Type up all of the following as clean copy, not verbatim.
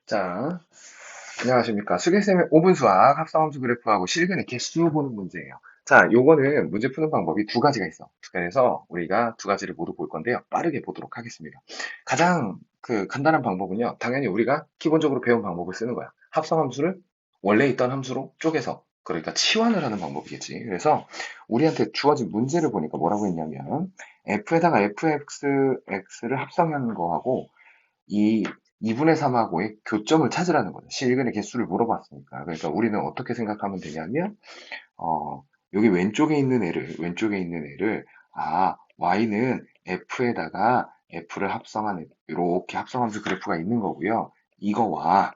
자, 안녕하십니까. 수계쌤의 5분 수학 합성함수 그래프하고 실근의 개수 보는 문제예요. 자, 요거는 문제 푸는 방법이 두 가지가 있어. 그래서 우리가 두 가지를 모두 볼 건데요. 빠르게 보도록 하겠습니다. 가장 간단한 방법은요. 당연히 우리가 기본적으로 배운 방법을 쓰는 거야. 합성함수를 원래 있던 함수로 쪼개서 그러니까 치환을 하는 방법이겠지. 그래서 우리한테 주어진 문제를 보니까 뭐라고 했냐면 f에다가 fx를 합성하는 거하고 이 2분의 3하고의 교점을 찾으라는 거죠. 실근의 개수를 물어봤으니까. 그러니까 우리는 어떻게 생각하면 되냐면, 어, 여기 왼쪽에 있는 애를, y는 f에다가 f를 합성한, 이렇게 합성함수 그래프가 있는 거고요. 이거와,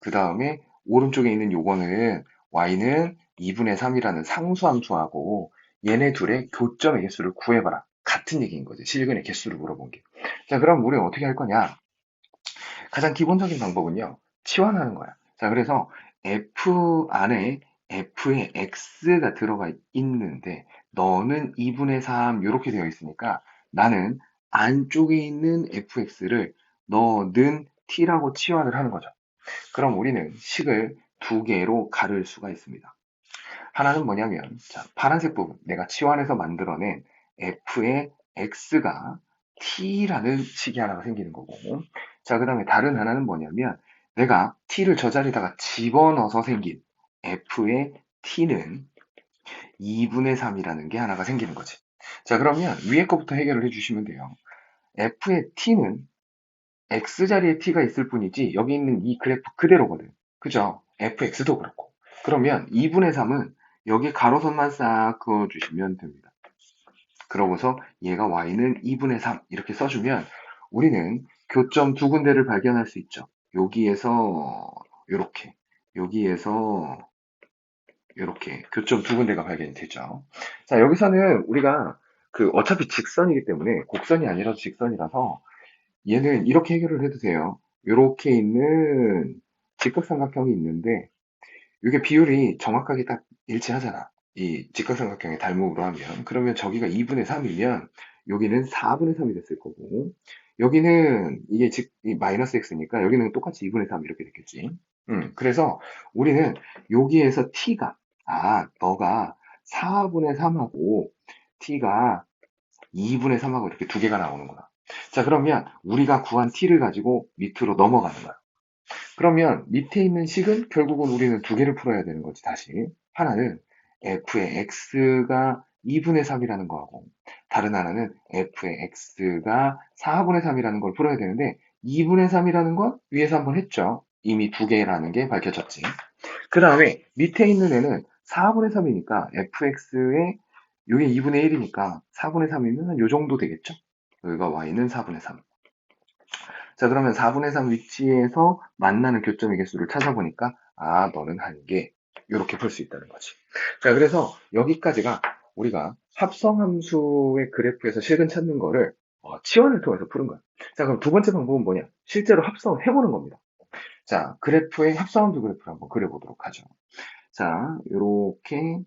그 다음에 오른쪽에 있는 요거는 y는 2분의 3이라는 상수함수하고 얘네 둘의 교점의 개수를 구해봐라. 같은 얘기인 거죠. 실근의 개수를 물어본 게. 자, 그럼 우리는 어떻게 할 거냐? 가장 기본적인 방법은요, 치환하는 거야. 자, 그래서 F 안에 F에 X가 들어가 있는데, 너는 2분의 3 이렇게 되어 있으니까 나는 안쪽에 있는 fx를 너는 t라고 치환을 하는 거죠. 그럼 우리는 식을 두 개로 가를 수가 있습니다. 하나는 뭐냐면, 자, 파란색 부분, 내가 치환해서 만들어낸 f의 x가 t라는 식이 하나가 생기는 거고, 자, 그 다음에 다른 하나는 뭐냐면, 내가 t를 저 자리에다가 집어넣어서 생긴 f의 t는 2분의 3이라는 게 하나가 생기는 거지. 자, 그러면 위에 거부터 해결을 해주시면 돼요. f의 t는 x 자리에 t가 있을 뿐이지, 여기 있는 이 그래프 그대로거든. 그죠? fx도 그렇고. 그러면 2분의 3은 여기 가로선만 싹 그어주시면 됩니다. 그러고서 얘가 y는 2분의 3 이렇게 써주면 우리는 교점 두 군데를 발견할 수 있죠. 여기에서 이렇게, 여기에서 이렇게 교점 두 군데가 발견이 되죠. 자, 여기서는 우리가 어차피 직선이기 때문에 곡선이 아니라 직선이라서 얘는 이렇게 해결을 해도 돼요. 이렇게 있는 직각삼각형이 있는데 이게 비율이 정확하게 딱 일치하잖아. 이 직각삼각형의 닮음으로 하면. 그러면 저기가 2분의 3이면 여기는 4분의 3이 됐을 거고 여기는 이게 이 마이너스 x니까 여기는 똑같이 2분의 3 이렇게 됐겠지. 그래서 우리는 여기에서 t가 너가 4분의 3하고 t가 2분의 3하고 이렇게 두 개가 나오는구나. 자, 그러면 우리가 구한 t를 가지고 밑으로 넘어가는 거야. 그러면 밑에 있는 식은 결국은 우리는 두 개를 풀어야 되는 거지, 다시. 하나는 f의 x가 2분의 3이라는 거하고, 다른 하나는 f의 x가 4분의 3이라는 걸 풀어야 되는데, 2분의 3이라는 건 위에서 한번 했죠. 이미 두 개라는 게 밝혀졌지. 그 다음에 밑에 있는 애는 4분의 3이니까 fx의 이게 2분의 1이니까 4분의 3이면 한 요 정도 되겠죠? 여기가 y는 4분의 3. 자, 그러면 4분의 3 위치에서 만나는 교점의 개수를 찾아보니까, 너는 한 개. 이렇게 풀 수 있다는 거지. 자, 그래서 여기까지가 우리가 합성함수의 그래프에서 실근 찾는 거를 치환을 통해서 푸는 거야. 자, 그럼 두 번째 방법은 뭐냐? 실제로 합성을 해보는 겁니다. 자, 그래프의 합성함수 그래프를 한번 그려보도록 하죠. 자, 요렇게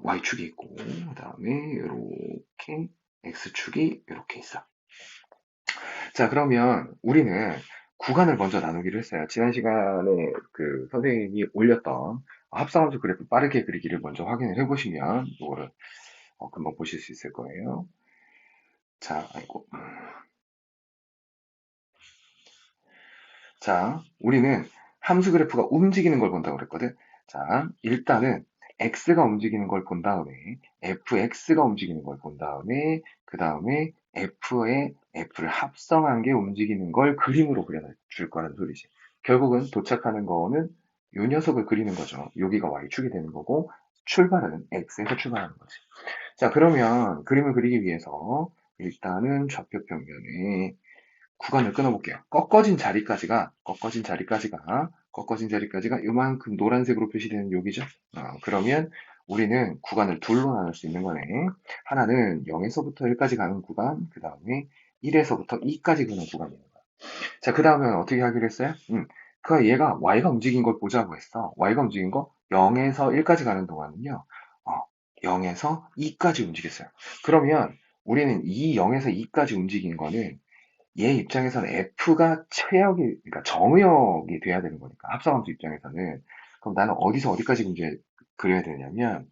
y축이 있고, 그 다음에 요렇게 x축이 이렇게 있어. 자, 그러면 우리는 구간을 먼저 나누기로 했어요. 지난 시간에 선생님이 올렸던 합성함수 그래프 빠르게 그리기를 먼저 확인을 해보시면 이거를 금방 보실 수 있을 거예요. 자, 아이고. 자, 우리는 함수 그래프가 움직이는 걸 본다고 그랬거든. 자, 일단은 x가 움직이는 걸 본 다음에 fx가 움직이는 걸 본 다음에 그 다음에 f를 합성한 게 움직이는 걸 그림으로 그려줄 거라는 소리지. 결국은 도착하는 거는 요 녀석을 그리는 거죠. 여기가 y축이 되는 거고 출발은 x에서 출발하는 거지. 자, 그러면 그림을 그리기 위해서 일단은 좌표 평면에 구간을 끊어볼게요. 꺾어진 자리까지가 요만큼 노란색으로 표시되는 여기죠. 그러면 우리는 구간을 둘로 나눌 수 있는 거네. 하나는 0에서부터 1까지 가는 구간, 그 다음에 1에서부터 2까지 가는 구간이 있는 거야. 자, 그 다음에 어떻게 하기로 했어요? 얘가 y가 움직인 걸 보자고 했어. y가 움직인 거 0에서 1까지 가는 동안은요. 0에서 2까지 움직였어요. 그러면 우리는 이 0에서 2까지 움직인 거는 얘 입장에서는 F가 최역이, 그러니까 정의역이 돼야 되는 거니까, 합성함수 입장에서는. 그럼 나는 어디서 어디까지 문제 그려야 되냐면,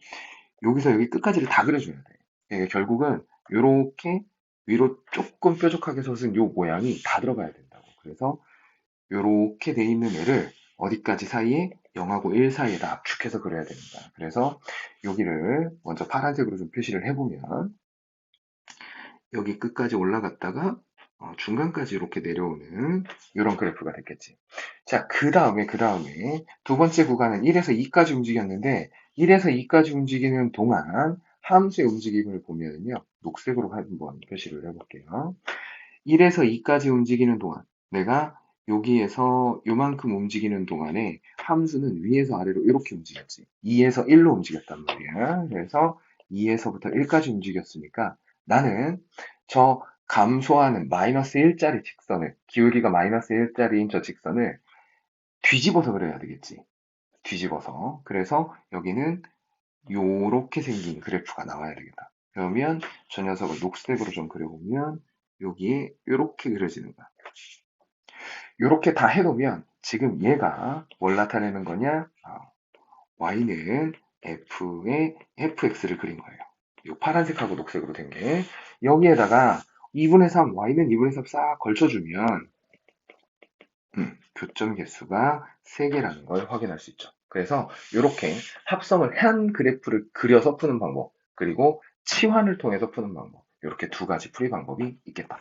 여기서 여기 끝까지를 다 그려줘야 돼. 그러니까 결국은, 요렇게 위로 조금 뾰족하게 솟은 요 모양이 다 들어가야 된다고. 그래서, 요렇게 돼 있는 애를 어디까지 사이에 0하고 1 사이에다 압축해서 그려야 됩니다. 그래서, 여기를 먼저 파란색으로 좀 표시를 해보면, 여기 끝까지 올라갔다가 중간까지 이렇게 내려오는 이런 그래프가 됐겠지. 자, 그 다음에 두 번째 구간은 1에서 2까지 움직였는데 1에서 2까지 움직이는 동안 함수의 움직임을 보면요. 녹색으로 한번 표시를 해볼게요. 1에서 2까지 움직이는 동안 내가 여기에서 요만큼 움직이는 동안에 함수는 위에서 아래로 이렇게 움직였지. 2에서 1로 움직였단 말이야. 그래서 2에서부터 1까지 움직였으니까 나는 저 감소하는 마이너스 1짜리 직선을, 기울기가 마이너스 1짜리인 저 직선을 뒤집어서 그려야 되겠지. 뒤집어서. 그래서 여기는 요렇게 생긴 그래프가 나와야 되겠다. 그러면 저 녀석을 녹색으로 좀 그려보면 여기에 요렇게 그려지는 거야. 요렇게 다 해놓으면 지금 얘가 뭘 나타내는 거냐? y는 f의 fx를 그린 거예요. 요 파란색하고 녹색으로 된 게. 여기에다가 2분의 3, y는 2분의 3 싹 걸쳐주면 교점 개수가 3개라는 걸 확인할 수 있죠. 그래서 이렇게 합성을 한 그래프를 그려서 푸는 방법, 그리고 치환을 통해서 푸는 방법, 이렇게 두 가지 풀이 방법이 있겠다.